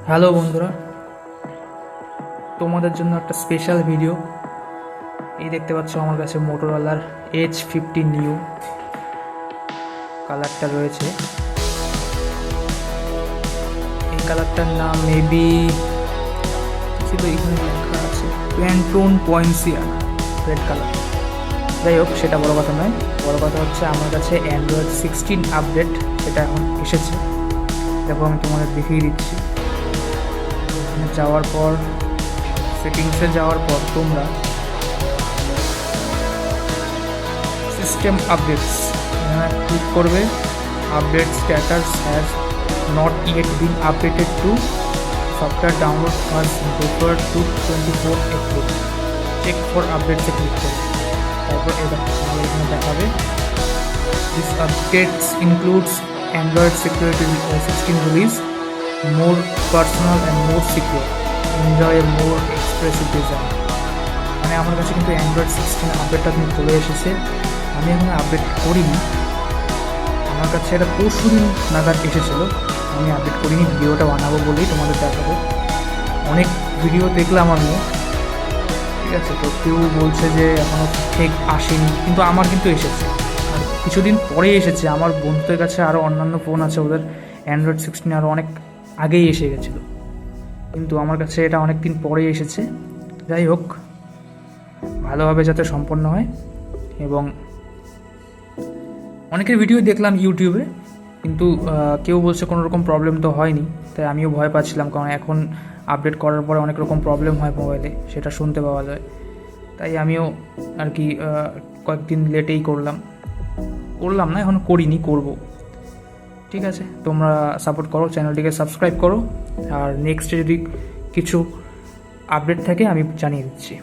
Hello বন্ধুরা, তোমাদের জন্য একটা স্পেশাল ভিডিও। এই দেখতে পাচ্ছ আমার কাছে মোটোরোলার H50 নিউ কালারটা রয়েছে। এই কালারটার নাম মেবি ছিল, এখানে লেখা আছে প্যান্টোন পয়েন্সিয়ানা রেড কালার। যাই হোক, সেটা বড় কথা নয়। বড় কথা হচ্ছে আমার কাছে অ্যান্ড্রয়েড 16 আপডেট সেটা এখন এসেছে। দেখো, আমি তোমাদের দেখিয়ে দিচ্ছি। এখানে যাওয়ার পর, সেটিংসে যাওয়ার পর তোমরা সিস্টেম আপডেটস এখানে ক্লিক করবে। Update status has not yet been updated to software download was referred to 24 April. Check for আপডেটসে ক্লিক করবে। তারপর আমাদের এখানে দেখাবে this updates includes Android security 16 release, more personal and more secure, enjoy a more expressive design. মানে আমার কাছে কিন্তু অ্যান্ড্রয়েড 16 আপডেটটা কিন্তু চলে এসেছে। আমি এখন আপডেট করিনি, আমার কাছে এটা পরশুদিন নাগাদ এসেছিলো। আমি আপডেট করিনি, ভিডিওটা বানাবো বলেই তোমাদের দেখাবো। অনেক ভিডিও দেখলাম আমি, ঠিক আছে। তো কেউ বলছে যে এখনও ঠিক আসেনি, কিন্তু আমার কিন্তু এসেছে। আর কিছুদিন পরে এসেছে। আমার বন্ধুদের কাছে আরও অন্যান্য ফোন আছে, ওদের অ্যান্ড্রয়েড 16 আরও অনেক আগেই এসে গেছিলো, কিন্তু আমার কাছে এটা অনেক দিন পরে এসেছে। যাই হোক, ভালোভাবে যাতে সম্পন্ন হয়। এবং অনেকের ভিডিও দেখলাম ইউটিউবে, কিন্তু কেউ বলছে কোনো রকম প্রবলেম তো হয়নি। তাই আমিও ভয় পাচ্ছিলাম, কারণ এখন আপডেট করার পরে অনেক রকম প্রবলেম হয় মোবাইলে, সেটা শুনতে পাওয়া যায়। তাই আমিও আর কি কয়েকদিন লেটেই করলাম না, এখন করিনি, করব। ঠিক আছে, তোমরা সাপোর্ট করো, চ্যানেলটিকে সাবস্ক্রাইব করো। আর নেক্সটে যদি কিছু আপডেট থাকে আমি জানিয়ে দিচ্ছি।